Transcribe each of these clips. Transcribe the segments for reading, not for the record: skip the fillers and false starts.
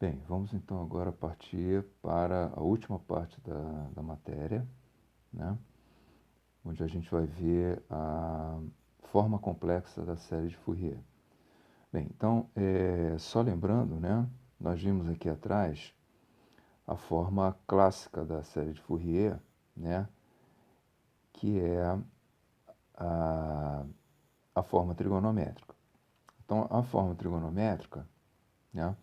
Bem, vamos então agora partir para a última parte da matéria, né? Onde a gente vai ver a forma complexa da série de Fourier. Bem, então, só lembrando, né? Nós vimos aqui atrás a forma clássica da série de Fourier, né? Que é a, a forma trigonométrica. Então, a forma trigonométrica, né?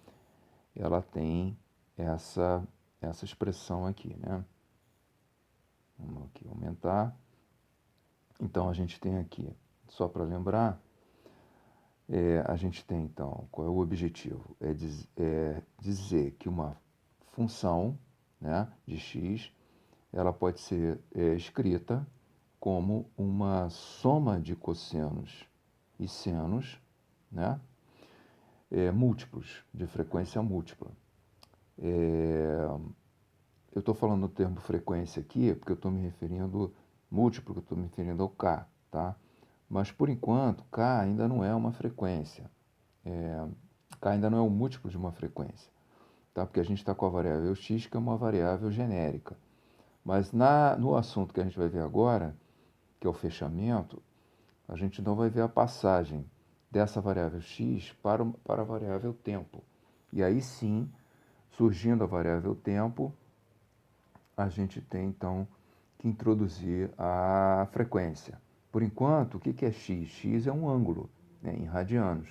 Ela tem essa expressão aqui, né? Vamos aqui aumentar. Então, a gente tem aqui, só para lembrar, a gente tem, então, qual é o objetivo? É dizer que uma função, né, de x, ela pode ser escrita como uma soma de cossenos e senos, né, múltiplos, de frequência múltipla. Eu estou falando o termo frequência aqui porque eu estou me referindo múltiplo, que eu estou me referindo ao k, tá? Mas por enquanto, k ainda não é uma frequência. K ainda não é o múltiplo de uma frequência, tá? Porque a gente está com a variável x, que é uma variável genérica. Mas no assunto que a gente vai ver agora, que é o fechamento, a gente não vai ver a passagem dessa variável x para a variável tempo. E aí sim, surgindo a variável tempo, a gente tem então que introduzir a frequência. Por enquanto, o que é x? X é um ângulo, né, em radianos,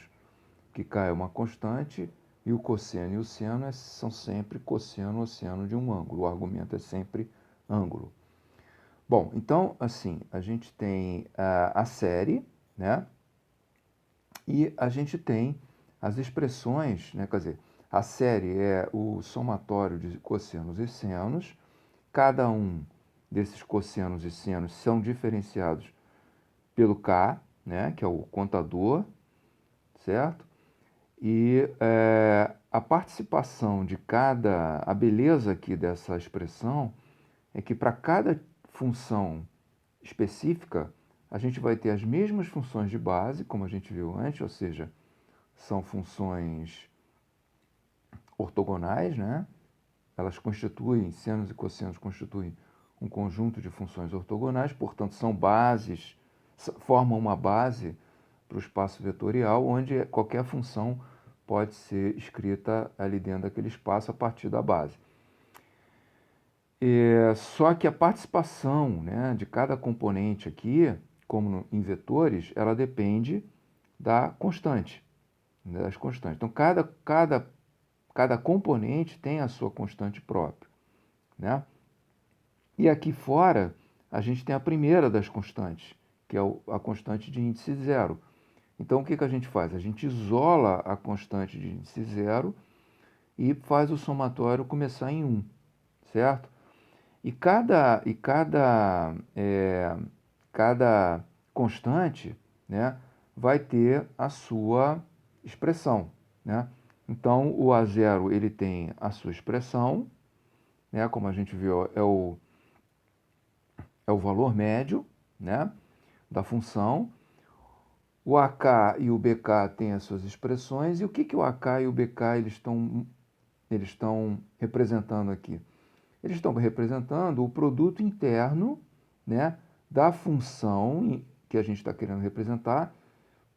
que k é uma constante e o cosseno e o seno são sempre cosseno ou seno de um ângulo. O argumento é sempre ângulo. Bom, então, assim, a gente tem a série, né? E a gente tem as expressões, né? Quer dizer, a série é o somatório de cossenos e senos. Cada um desses cossenos e senos são diferenciados pelo k, né? Que é o contador, certo? E a participação de a beleza aqui dessa expressão é que para cada função específica, a gente vai ter as mesmas funções de base, como a gente viu antes, ou seja, são funções ortogonais, né? Elas constituem, senos e cossenos constituem um conjunto de funções ortogonais, portanto, são bases, formam uma base para o espaço vetorial, onde qualquer função pode ser escrita ali dentro daquele espaço a partir da base. Só que a participação, né, de cada componente aqui, como em vetores, ela depende da constante, né, das constantes. Então, cada componente tem a sua constante própria, né? E aqui fora, a gente tem a primeira das constantes, que é a constante de índice zero. Então, o que a gente faz? A gente isola a constante de índice zero e faz o somatório começar em 1, certo? Cada constante, né, vai ter a sua expressão, né? Então, o A0 ele tem a sua expressão, né, como a gente viu, é o valor médio, né, da função. O AK e o BK têm as suas expressões. E o que o AK e o BK eles estão representando aqui? Eles estão representando o produto interno, né, da função que a gente está querendo representar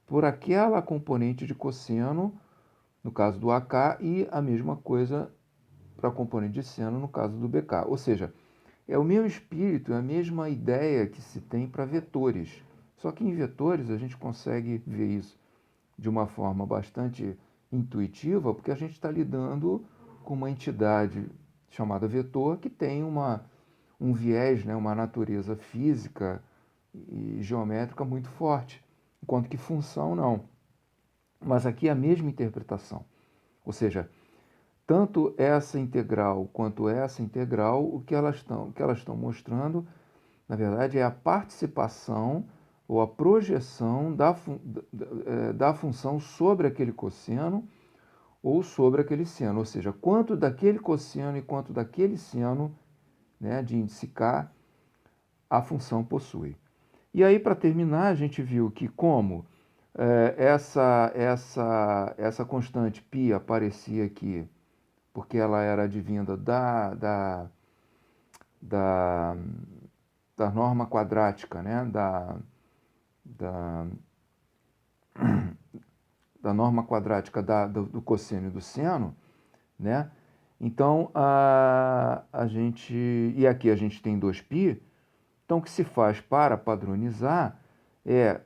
por aquela componente de cosseno, no caso do AK, e a mesma coisa para a componente de seno, no caso do BK. Ou seja, é o mesmo espírito, é a mesma ideia que se tem para vetores. Só que em vetores a gente consegue ver isso de uma forma bastante intuitiva, porque a gente está lidando com uma entidade chamada vetor que tem um viés, né, uma natureza física e geométrica muito forte, enquanto que função não. Mas aqui é a mesma interpretação. Ou seja, tanto essa integral quanto essa integral, o que elas estão mostrando, na verdade, é a participação ou a projeção da função sobre aquele cosseno ou sobre aquele seno, ou seja, quanto daquele cosseno e quanto daquele seno, né, de índice k, a função possui. E aí, para terminar, a gente viu que como essa constante π aparecia aqui porque ela era advinda da, da norma quadrática, né? Da, da norma quadrática do cosseno e do seno, né? Então, a gente... E aqui a gente tem 2π. Então, o que se faz para padronizar é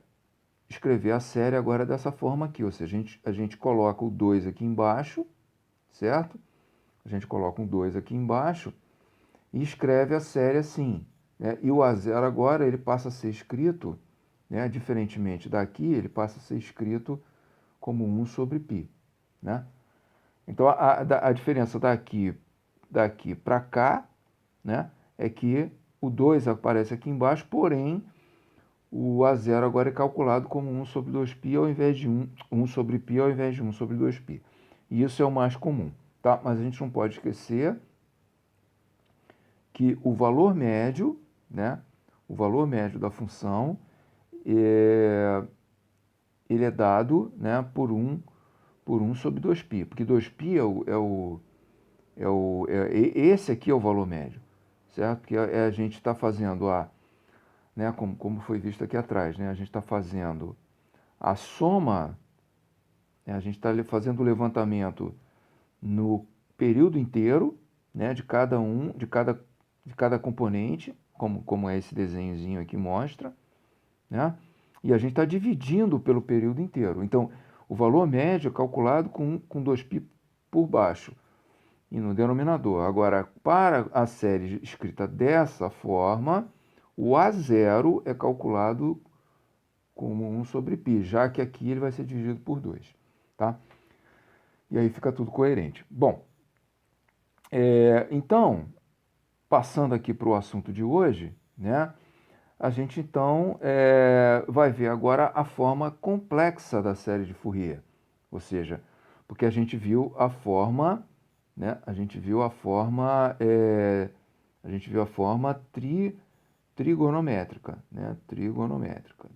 escrever a série agora dessa forma aqui. Ou seja, a gente coloca o 2 aqui embaixo, certo? A gente coloca um 2 aqui embaixo e escreve a série assim, né? E o A0 agora ele passa a ser escrito, né? Diferentemente daqui, ele passa a ser escrito como 1 sobre π, né? Então, a diferença daqui para cá, né, é que o 2 aparece aqui embaixo, porém, o A0 agora é calculado como 1 sobre 2π ao invés de 1 sobre π ao invés de 1 sobre 2π. E isso é o mais comum, tá? Mas a gente não pode esquecer que o valor médio, né, o valor médio da função, ele é dado, né, por 1 sobre 2π, porque 2π esse aqui é o valor médio, certo? Porque a gente está fazendo né, como foi visto aqui atrás, né, a gente está fazendo a soma, né, a gente está fazendo o levantamento no período inteiro, né, de cada componente, como é esse desenhozinho aqui mostra, né? E a gente está dividindo pelo período inteiro. Então, o valor médio é calculado com 2π por baixo e no denominador. Agora, para a série escrita dessa forma, o A0 é calculado como 1 sobre π, já que aqui ele vai ser dividido por 2, tá? E aí fica tudo coerente. Bom, então, passando aqui para o assunto de hoje, né? A gente então vai ver agora a forma complexa da série de Fourier, ou seja, porque a gente viu a forma, né? A gente viu a forma trigonométrica, né? Trigonométrica.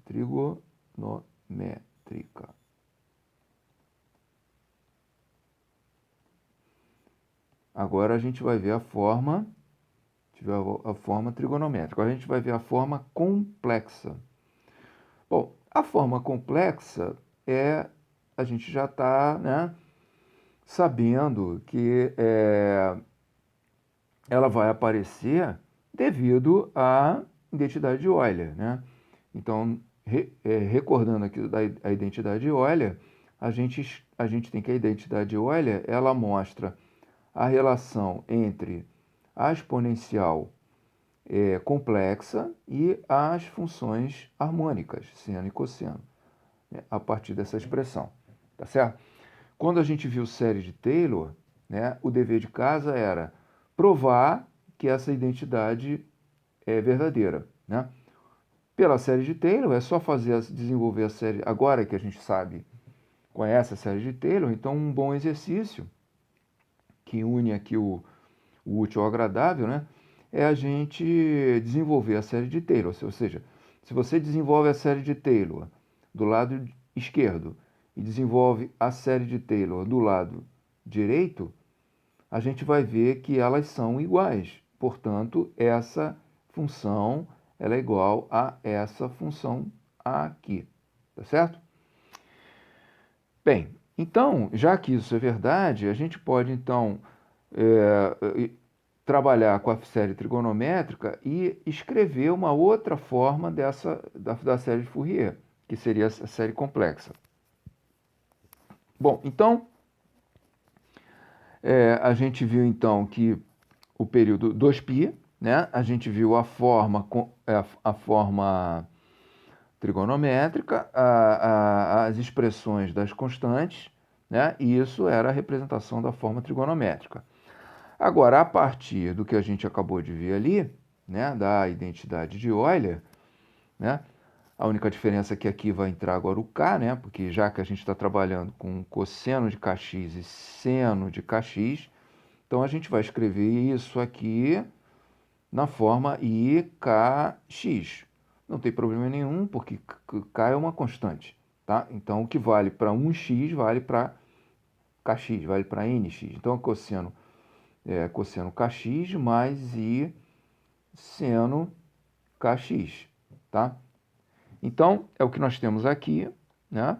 Agora a gente vai ver a forma trigonométrica. Agora a gente vai ver a forma complexa. Bom, a forma complexa a gente já está, né, sabendo que ela vai aparecer devido à identidade de Euler, né? Então, recordando aqui a identidade de Euler, a gente tem que a identidade de Euler, ela mostra a relação entre a exponencial complexa e as funções harmônicas, seno e cosseno, né, a partir dessa expressão, tá certo? Quando a gente viu série de Taylor, né, o dever de casa era provar que essa identidade é verdadeira, né? Pela série de Taylor, é só desenvolver a série, agora que a gente sabe, conhece a série de Taylor, então um bom exercício, que une aqui o útil ao agradável, né, é a gente desenvolver a série de Taylor. Ou seja, se você desenvolve a série de Taylor do lado esquerdo e desenvolve a série de Taylor do lado direito, a gente vai ver que elas são iguais. Portanto, essa função ela é igual a essa função aqui. Tá certo? Bem, então, já que isso é verdade, a gente pode, então, trabalhar com a série trigonométrica e escrever uma outra forma da série de Fourier, que seria a série complexa. Bom, então, a gente viu, então, que o período 2π, né? A gente viu a forma trigonométrica, as expressões das constantes, né? E isso era a representação da forma trigonométrica. Agora, a partir do que a gente acabou de ver ali, né, da identidade de Euler, né, a única diferença é que aqui vai entrar agora o K, né, porque já que a gente está trabalhando com cosseno de Kx e seno de Kx, então a gente vai escrever isso aqui na forma IKX. Não tem problema nenhum, porque K é uma constante, tá? Então, o que vale para 1x vale para kx, vale para nx. Então, cosseno kx mais I seno kx, tá? Então, é o que nós temos aqui, né?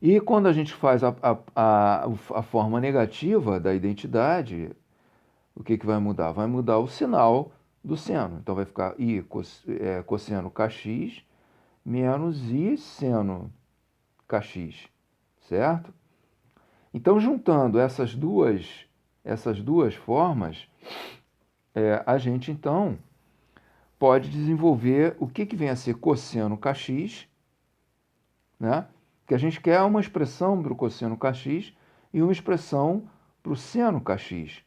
E quando a gente faz a forma negativa da identidade, o que vai mudar? Vai mudar o sinal do seno. Então, vai ficar I cosseno kx menos I seno kx, certo? Então, juntando essas duas formas, a gente, então, pode desenvolver o que vem a ser cosseno kx, né? Que a gente quer uma expressão para o cosseno kx e uma expressão para o seno kx,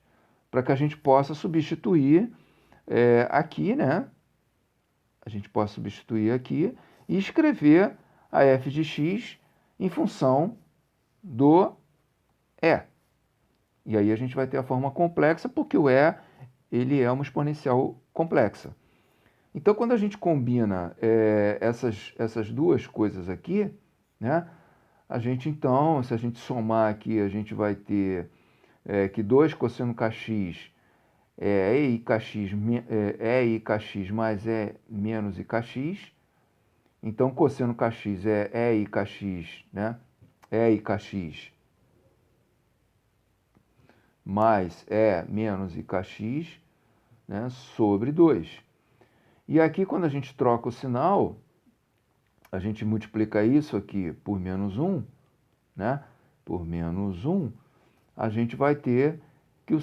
para que a gente possa substituir aqui, né? A gente possa substituir aqui e escrever a f de x em função do E. E aí a gente vai ter a forma complexa, porque o E ele é uma exponencial complexa. Então, quando a gente combina essas duas coisas aqui, né, a gente, então, se a gente somar aqui, a gente vai ter que 2 cosseno kx é e kx mais E menos i kx. Então, cosseno kx é e i kx, né? E i kx mais E menos i kx, né, sobre 2. E aqui, quando a gente troca o sinal, a gente multiplica isso aqui por menos 1, né? Por menos 1, a gente vai ter que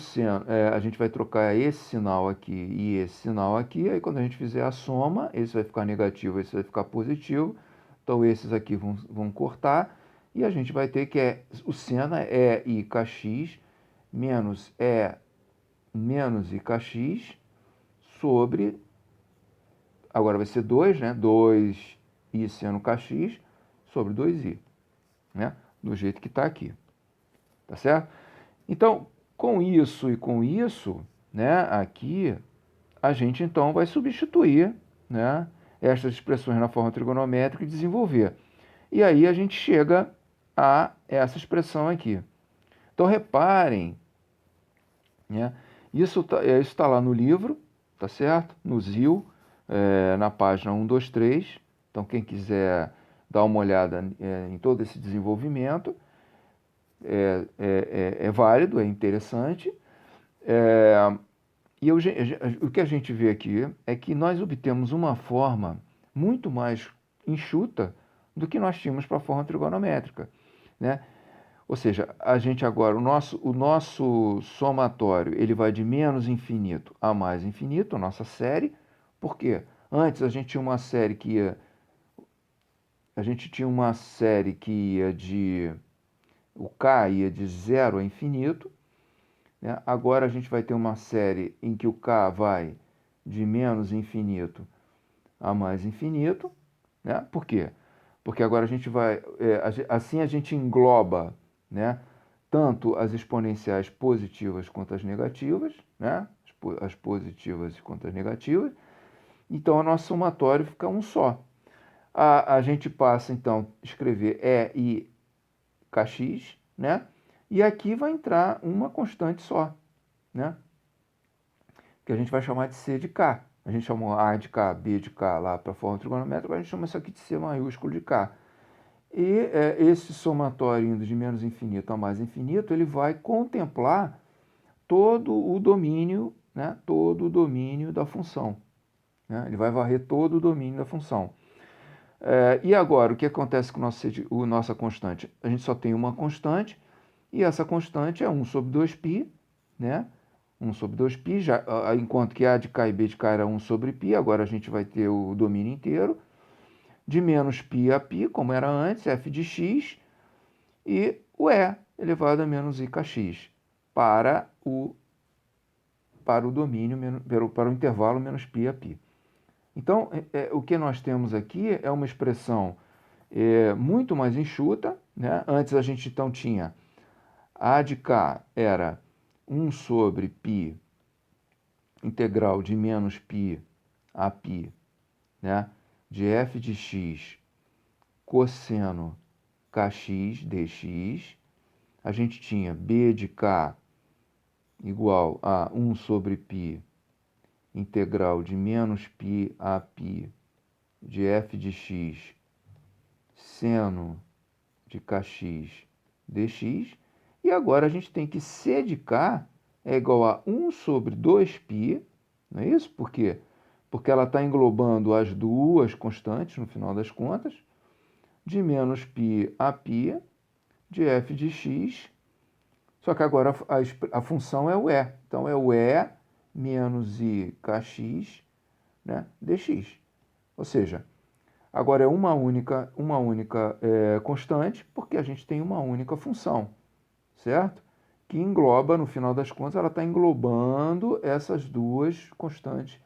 a gente vai trocar esse sinal aqui e esse sinal aqui. Aí, quando a gente fizer a soma, esse vai ficar negativo, esse vai ficar positivo. Então, esses aqui vão cortar. E a gente vai ter que o seno é i kx menos E menos i kx sobre, agora vai ser 2, né? 2i seno kx sobre 2i, né? Do jeito que está aqui, tá certo? Então, com isso e com isso, né, aqui, a gente então vai substituir, né, estas expressões na forma trigonométrica e desenvolver. E aí a gente chega a essa expressão aqui. Então, reparem, né, isso tá lá no livro, tá certo? No ZIL, na página 123. Então, quem quiser dar uma olhada em todo esse desenvolvimento, é válido, é interessante. E o que a gente vê aqui é que nós obtemos uma forma muito mais enxuta do que nós tínhamos para a forma trigonométrica, né? Ou seja, a gente agora, o nosso somatório, ele vai de menos infinito a mais infinito, a nossa série. Por quê? Antes a gente tinha uma série que ia de... O k ia de 0 a infinito, né? Agora a gente vai ter uma série em que o k vai de menos infinito a mais infinito, né? Por quê? Porque agora a gente vai... assim a gente engloba, né, tanto as exponenciais positivas quanto as negativas, né? As positivas quanto as negativas. Então, o nosso somatório fica um só. A gente passa, então, a escrever E e kx, né? E aqui vai entrar uma constante só, né? Que a gente vai chamar de C de K. A gente chamou A de K, B de K lá para a forma trigonométrica, agora a gente chama isso aqui de C maiúsculo de K. E esse somatório indo de menos infinito a mais infinito, ele vai contemplar todo o domínio, né? Todo o domínio da função, né? Ele vai varrer todo o domínio da função. E agora, o que acontece com nossa constante? A gente só tem uma constante, e essa constante é 1 sobre 2π, né? 1 sobre 2π, enquanto que A de K e B de K era 1 sobre π, agora a gente vai ter o domínio inteiro, de menos π a π, como era antes, f de x, e o E elevado a menos i kx, para o domínio, para o intervalo menos π a π. Então, o que nós temos aqui é uma expressão muito mais enxuta, né? Antes a gente então tinha A de K era 1 sobre π integral de menos π a π, né? De f de x cosseno kx dx. a gente tinha b de k igual a 1 sobre π integral de menos π a π de f de x seno de kx dx. E agora a gente tem que c de k é igual a 1 sobre 2π, não é isso? Por quê? Porque ela está englobando as duas constantes, no final das contas, de menos π a π de f de x, só que agora a função é o e. Então, é o e menos i kx, né, dx. Ou seja, agora é uma única constante, porque a gente tem uma única função, certo? Que engloba, no final das contas, ela está englobando essas duas constantes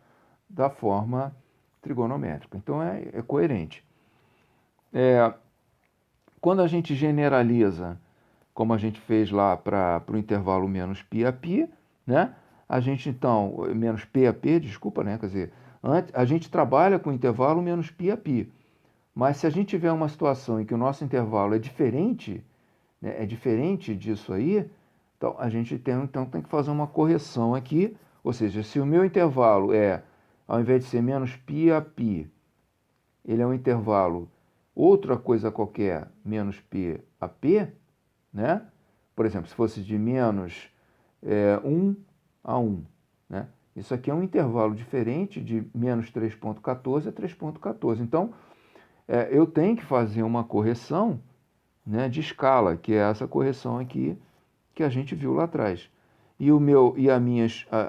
da forma trigonométrica. Então, é coerente. Quando a gente generaliza, como a gente fez lá para o intervalo menos π a π, né? A gente, então, menos p a p, desculpa, né? Quer dizer, a gente trabalha com o intervalo menos π a π. Mas se a gente tiver uma situação em que o nosso intervalo é diferente, né, é diferente disso aí, então a gente tem que fazer uma correção aqui. Ou seja, se o meu intervalo ao invés de ser menos π a π, ele é um intervalo outra coisa qualquer, menos π a p, né? Por exemplo, se fosse de menos 1 a 1, né? Isso aqui é um intervalo diferente de menos 3,14 a 3,14. Então, eu tenho que fazer uma correção, né, de escala, que é essa correção aqui que a gente viu lá atrás.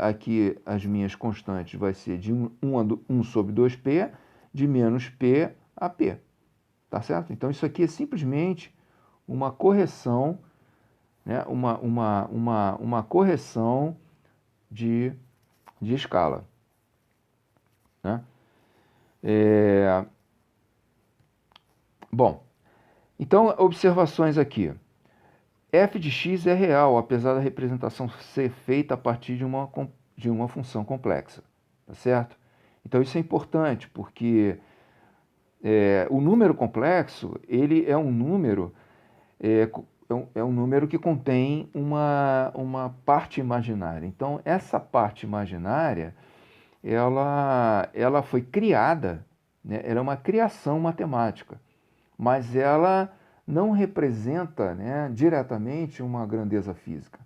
Aqui as minhas constantes vai ser de 1 sobre 2p, de menos p a p. Tá certo? Então, isso aqui é simplesmente uma correção, né, uma correção de escala. Né? Bom, então, observações aqui. F de x é real, apesar da representação ser feita a partir de uma função complexa. Tá certo? Então, isso é importante, porque o número complexo, ele é um número, é um número que contém uma parte imaginária. Então, essa parte imaginária, ela foi criada, né? Ela é uma criação matemática, mas ela não representa, né, diretamente uma grandeza física.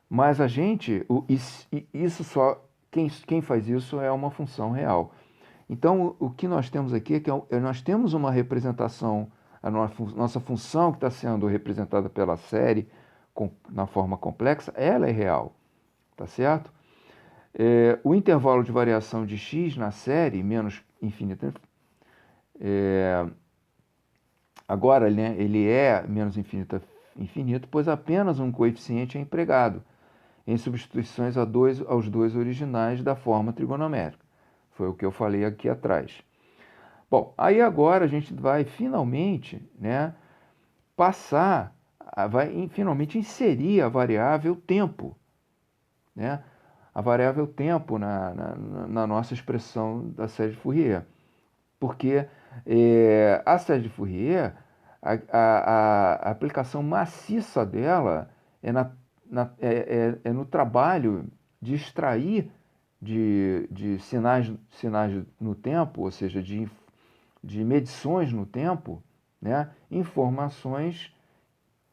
Mas isso só, quem faz isso é uma função real. Então, o que nós temos aqui é que nós temos uma representação, a nossa função que está sendo representada pela série na forma complexa, ela é real, tá certo? O intervalo de variação de x na série, menos infinito, agora ele é menos infinito, pois apenas um coeficiente é empregado, em substituições aos dois originais da forma trigonométrica. Foi o que eu falei aqui atrás. Bom, aí agora a gente vai finalmente, né, finalmente inserir a variável tempo, né? A variável tempo na nossa expressão da série de Fourier. Porque a série de Fourier, a aplicação maciça dela é no trabalho de extrair de sinais no tempo, ou seja, de medições no tempo, né, informações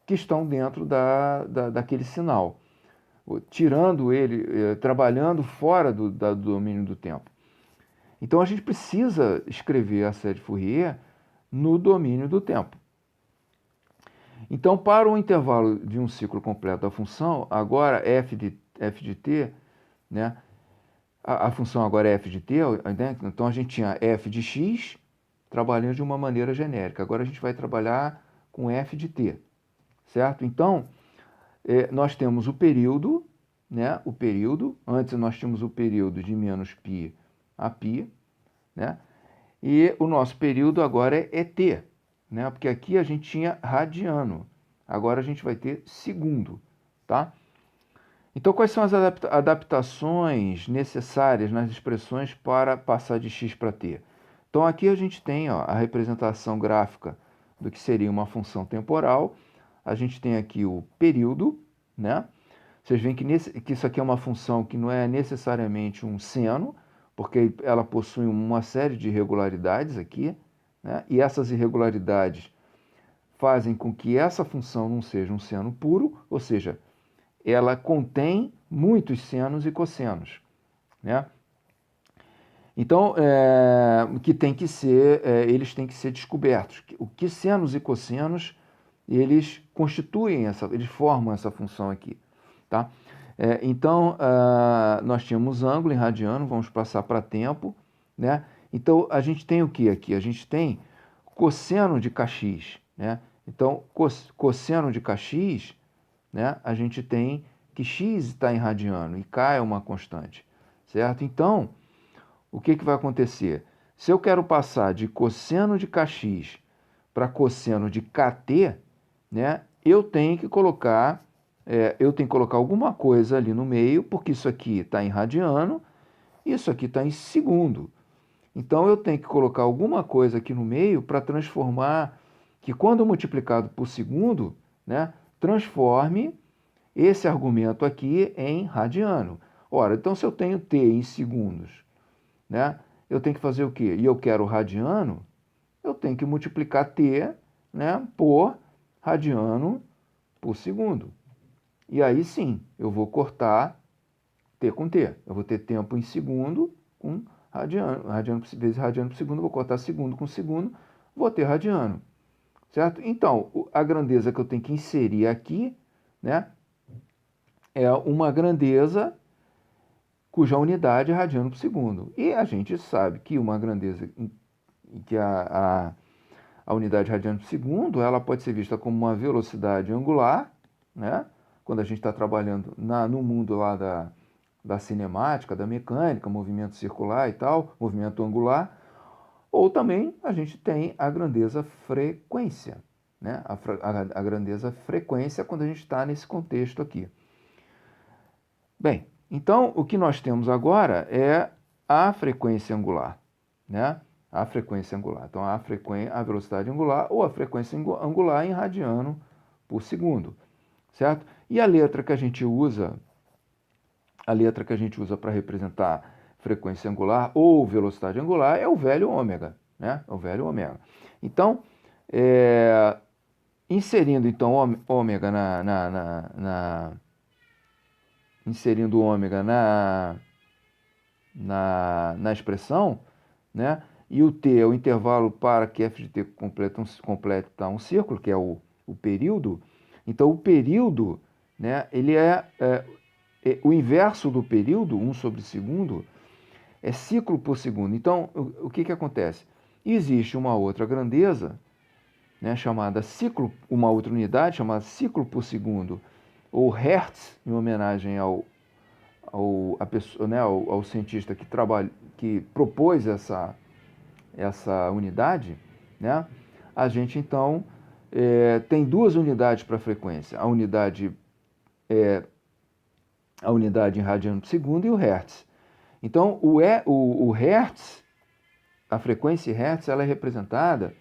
que estão dentro daquele sinal, tirando ele, trabalhando fora do domínio do tempo. Então a gente precisa escrever a série de Fourier no domínio do tempo. Então, para o intervalo de um ciclo completo da função, agora f de t, né, a função agora é f de t, né? Então a gente tinha f de x trabalhando de uma maneira genérica. Agora a gente vai trabalhar com f de t, certo? Então, nós temos o período, né? O período, antes nós tínhamos o período de menos π a π, né? E o nosso período agora é t, né? Porque aqui a gente tinha radiano, agora a gente vai ter segundo, tá? Então, quais são as adaptações necessárias nas expressões para passar de x para t? Então, aqui a gente tem a representação gráfica do que seria uma função temporal. a gente tem aqui o período, né? Vocês veem que isso aqui é uma função que não é necessariamente um seno, porque ela possui uma série de irregularidades aqui, né? E essas irregularidades fazem com que essa função não seja um seno puro, ou seja, ela contém muitos senos e cossenos, né? Então, que tem que ser, eles têm que ser descobertos. O que senos e cossenos eles constituem eles formam essa função aqui, tá? Então, nós tínhamos ângulo em radiano, vamos passar para tempo, né? Então, a gente tem o que aqui? A gente tem cosseno de kx, né? Então, cosseno de kx, né? A gente tem que x está em radiano e k é uma constante, certo? Então, o que vai acontecer? Se eu quero passar de cosseno de kx para cosseno de kt, né, eu tenho que colocar alguma coisa ali no meio, porque isso aqui está em radiano, isso aqui está em segundo. Então eu tenho que colocar alguma coisa aqui no meio para transformar, que quando multiplicado por segundo, né, transforme esse argumento aqui em radiano. Ora, então se eu tenho t em segundos, né, eu tenho que fazer o quê? E eu quero radiano, eu tenho que multiplicar t, né, por radiano por segundo. E aí sim, eu vou cortar t com t. Eu vou ter tempo em segundo com radiano. Vezes radiano por segundo, vou cortar segundo com segundo, vou ter radiano. Certo? Então, a grandeza que eu tenho que inserir aqui, né, é uma grandeza cuja unidade é radiano por segundo. E a gente sabe que uma grandeza que a unidade radiano por segundo, ela pode ser vista como uma velocidade angular, né? Quando a gente está trabalhando no mundo lá da cinemática, da mecânica, movimento circular e tal, movimento angular, ou também a gente tem a grandeza frequência, né? A grandeza frequência quando a gente está nesse contexto aqui. Bem, então o que nós temos agora é a frequência angular, né? A frequência angular. Então, a velocidade angular ou a frequência angular em radiano por segundo, certo? E a letra que a gente usa para representar frequência angular ou velocidade angular é o velho ômega, né? É o velho ômega. Então, inserindo então ômega inserindo ômega na expressão, né? E o t é o intervalo para que f de t completa um círculo, que é o período. Então, o período, né, ele o inverso do período, 1 sobre segundo, é ciclo por segundo. Então, o que acontece? Existe uma outra grandeza, né, chamada ciclo, uma outra unidade chamada ciclo por segundo, ou Hertz, em homenagem ao cientista que propôs essa unidade, né? A gente então tem duas unidades para frequência, a unidade em radiano por segundo e o Hertz. Então o Hertz, a frequência Hertz, ela é representada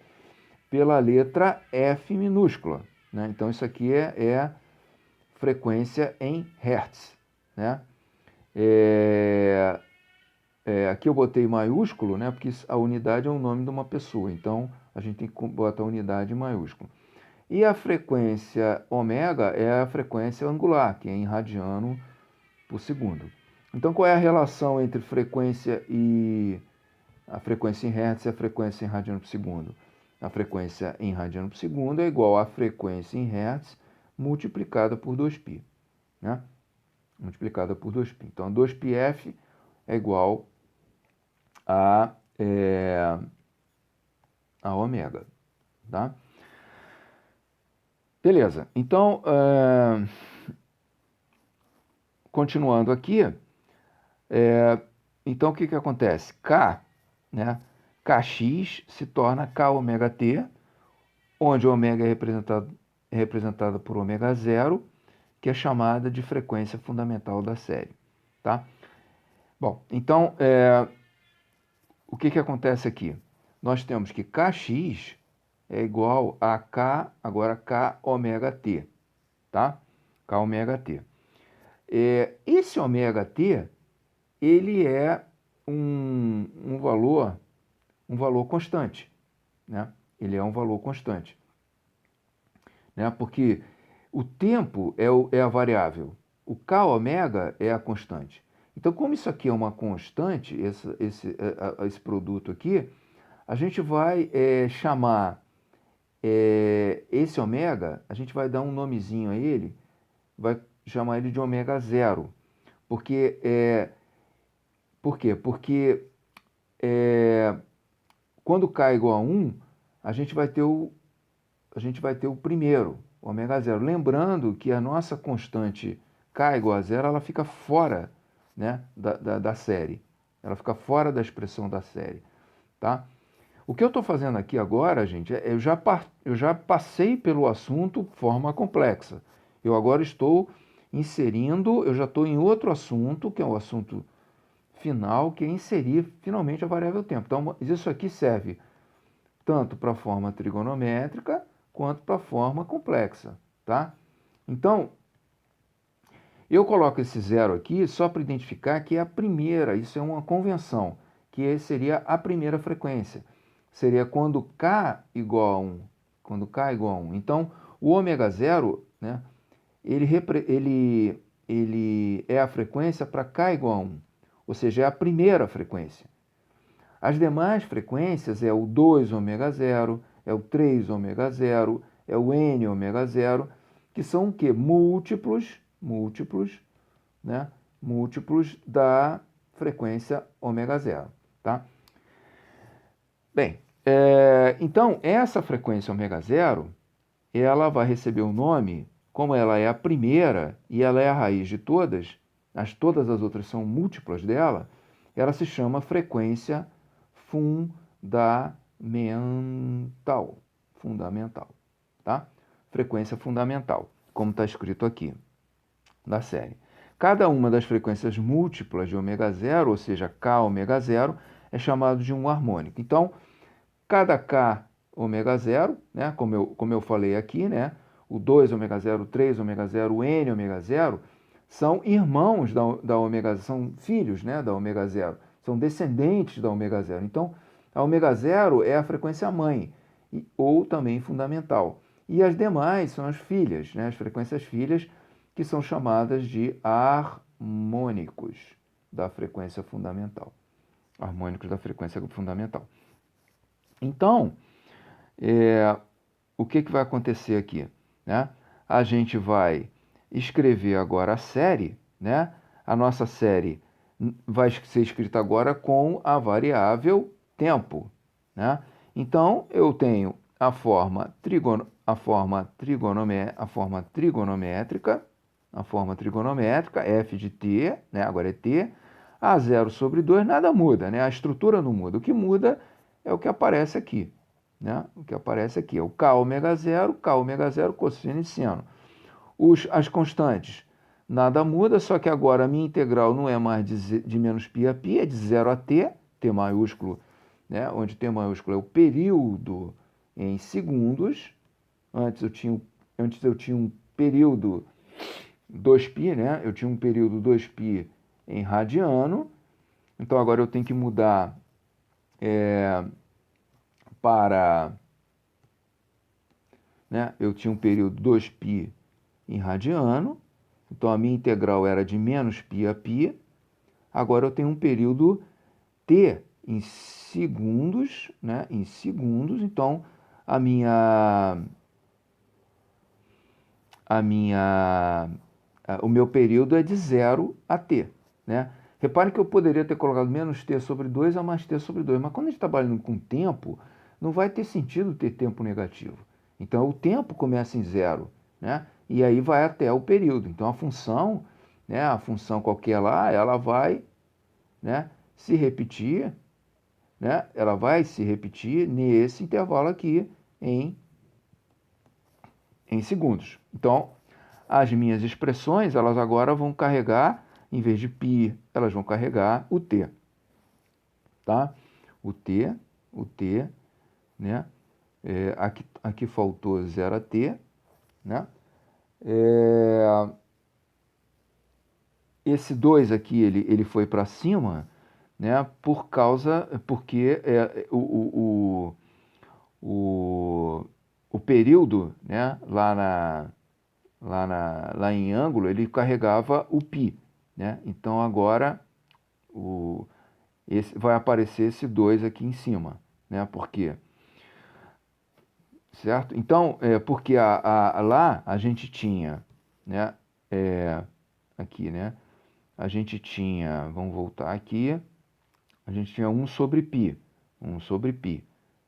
pela letra F minúscula, né? Então isso aqui é frequência em Hertz, né? Aqui eu botei maiúsculo, né? Porque a unidade é o nome de uma pessoa, então a gente tem que botar a unidade em maiúsculo. E a frequência ômega é a frequência angular, que é em radiano por segundo. Então qual é a relação entre frequência e a frequência em Hertz e a frequência em radiano por segundo? A frequência em radiano por segundo é igual à frequência em Hertz multiplicada por 2π, né? Multiplicada por 2π. Então, 2πf é igual a ômega, tá? Beleza. Então, continuando aqui, então o que acontece? K, né? Kx se torna K ômega t, onde ômega é representada por ômega zero, que é chamada de frequência fundamental da série, tá? Bom, então, o que acontece aqui? Nós temos que Kx, é igual a K, agora K ômega T, tá? K ômega T. Esse ômega T, ele é um valor constante, né? Ele é um valor constante, né? Porque o tempo é a variável, o K ômega é a constante. Então, como isso aqui é uma constante, esse produto aqui, a gente vai chamar esse ômega, a gente vai dar um nomezinho a ele, vai chamar ele de ômega zero. Por quê? Porque quando K é igual a 1, a gente vai ter o primeiro, ômega zero. Lembrando que a nossa constante K igual a zero, ela fica fora, né, da série. Ela fica fora da expressão da série, tá? O que eu estou fazendo aqui agora, gente, eu já passei pelo assunto forma complexa. Eu agora estou inserindo, eu já estou em outro assunto, que é o assunto final, que é inserir finalmente a variável tempo. Então, isso aqui serve tanto para a forma trigonométrica quanto para a forma complexa, tá? Então, eu coloco esse zero aqui só para identificar que é a primeira, isso é uma convenção, que seria a primeira frequência. Seria quando K igual a 1. Quando K igual a 1. Então, o ômega zero, né, ele é a frequência para K igual a 1. Ou seja, é a primeira frequência. As demais frequências é o 2 ômega zero, é o 3 ômega zero, é o N ômega zero, que são o quê? Múltiplos, né? Múltiplos da frequência ômega zero, tá? Bem, então essa frequência ômega zero, ela vai receber o nome, como ela é a primeira e ela é a raiz de todas, todas as outras são múltiplas dela, ela se chama frequência fundamental. Fundamental, tá? Frequência fundamental, como está escrito aqui da série. Cada uma das frequências múltiplas de ômega zero, ou seja, K ômega zero, é chamado de um harmônico. Então, cada K ômega zero, né, como eu falei aqui, né, o 2 ômega zero, o 3 ômega zero, o N ômega zero, são irmãos da ômega zero, são filhos, né, da ômega zero, são descendentes da ômega zero. Então, a ômega zero é a frequência mãe, ou também fundamental. E as demais são as filhas, né, as frequências filhas, que são chamadas de harmônicos da frequência fundamental. Harmônicos da frequência fundamental. Então, o que vai acontecer aqui? Né? A gente vai escrever agora a série, né? A nossa série vai ser escrita agora com a variável tempo, né? Então, eu tenho a forma trigonométrica, f de t, né? Agora é t, a 0 sobre 2, nada muda, né? A estrutura não muda. O que muda é o que aparece aqui, né? O que aparece aqui é o K ômega zero, cosseno e seno. As constantes, nada muda, só que agora a minha integral não é mais de menos π a π, é de 0 a t, t maiúsculo, né? Onde t maiúsculo é o período em segundos. Antes eu tinha um período 2π, né? Eu tinha um período 2π em radiano. Então agora eu tenho que mudar para, né? Eu tinha um período 2π em radiano, então a minha integral era de menos π a π. Agora eu tenho um período t em segundos, né? Em segundos, então o meu período é de 0 a t, né? Repare que eu poderia ter colocado menos t sobre 2 a mais t sobre 2, mas quando a gente está trabalhando com tempo, não vai ter sentido ter tempo negativo. Então, o tempo começa em 0, né? E aí vai até o período. Então, a função, né, a função qualquer lá, ela vai, né, se repetir, né? Ela vai se repetir nesse intervalo aqui em segundos. Então, as minhas expressões, elas agora vão carregar, em vez de π, elas vão carregar o t, tá? O t, né? Aqui faltou 0 t, né? Esse 2 aqui, ele foi para cima, né? Porque o período, né? Lá em ângulo, ele carregava o π, né? Então agora vai aparecer esse 2 aqui em cima, né? Por quê? Certo? Então, porque lá a gente tinha, né? Aqui, né? A gente tinha, vamos voltar aqui, a gente tinha 1 sobre π, 1 sobre π,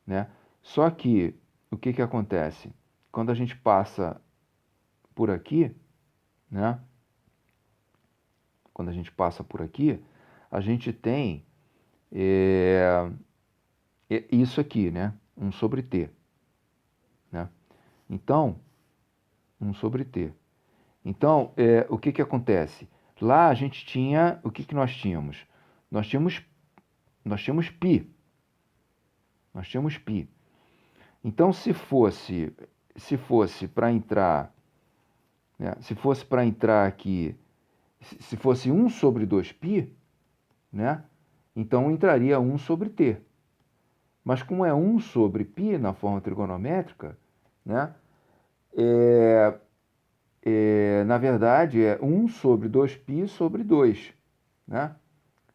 né? Só que, o que que acontece? Quando a gente passa por aqui, né? Quando a gente passa por aqui, a gente tem isso aqui, né? 1 sobre t, né? Então, 1 sobre t. Então, o que que acontece? Lá a gente tinha, o que que nós tínhamos? Nós tínhamos π. Nós tínhamos π. Então, se fosse para entrar, né? Se fosse para entrar aqui, se fosse 1 sobre 2π, né? Então entraria 1 sobre t. Mas como é 1 sobre π na forma trigonométrica, né? Na verdade, é 1 sobre 2π sobre 2, né?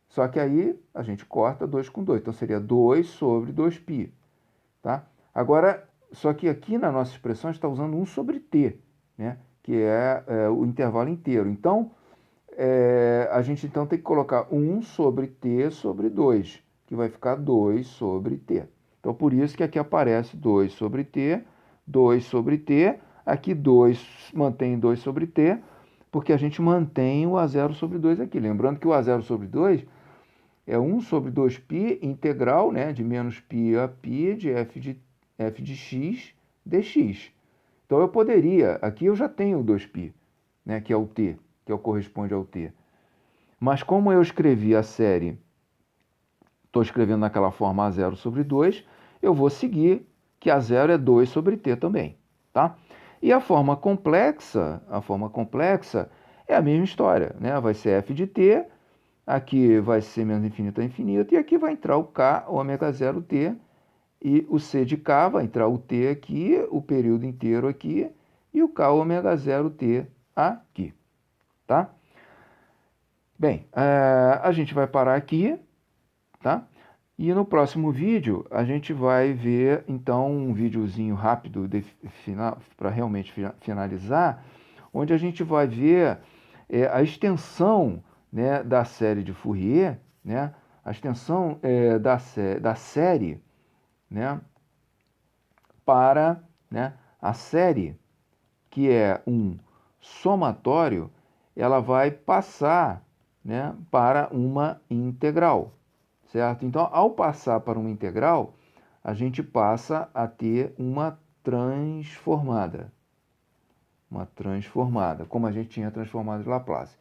Só que aí a gente corta 2 com 2, então seria 2 sobre 2π, tá? Agora, só que aqui na nossa expressão está usando 1 sobre t, né? Que é o intervalo inteiro. Então, a gente então tem que colocar 1 sobre t sobre 2, que vai ficar 2 sobre t. Então, por isso que aqui aparece 2 sobre t, 2 sobre t, aqui 2 mantém 2 sobre t, porque a gente mantém o A0 sobre 2 aqui. Lembrando que o A0 sobre 2 é 1 sobre 2π integral, né, de menos π a π de f de x dx. Então, eu poderia, aqui eu já tenho o 2π, né, que é o t, que corresponde ao t. Mas como eu escrevi a série, estou escrevendo naquela forma A0 sobre 2, eu vou seguir que A0 é 2 sobre t também, tá? E a forma complexa é a mesma história, né? Vai ser f de t, aqui vai ser menos infinito a infinito, e aqui vai entrar o k, ômega 0t, e o c de k vai entrar o t aqui, o período inteiro aqui, e o k ômega 0t aqui, tá? Bem, a gente vai parar aqui, tá? E no próximo vídeo a gente vai ver, então, um videozinho rápido para realmente finalizar, onde a gente vai ver a extensão, né, da série de Fourier, né? A extensão da série, né, para, né, a série, que é um somatório, ela vai passar, né, para uma integral, certo? Então, ao passar para uma integral, a gente passa a ter uma transformada, como a gente tinha transformado de Laplace.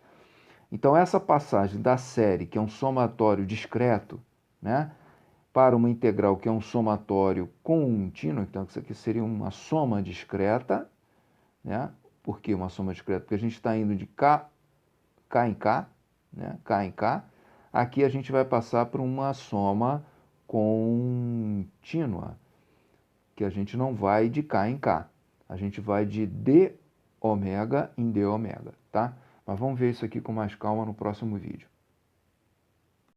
Então, essa passagem da série, que é um somatório discreto, né, para uma integral que é um somatório contínuo, então isso aqui seria uma soma discreta, né? Por que uma soma discreta? Porque a gente está indo de K em K, né? K em K. Aqui a gente vai passar por uma soma contínua, que a gente não vai de K em K. A gente vai de d ômega em d ômega, tá? Mas vamos ver isso aqui com mais calma no próximo vídeo.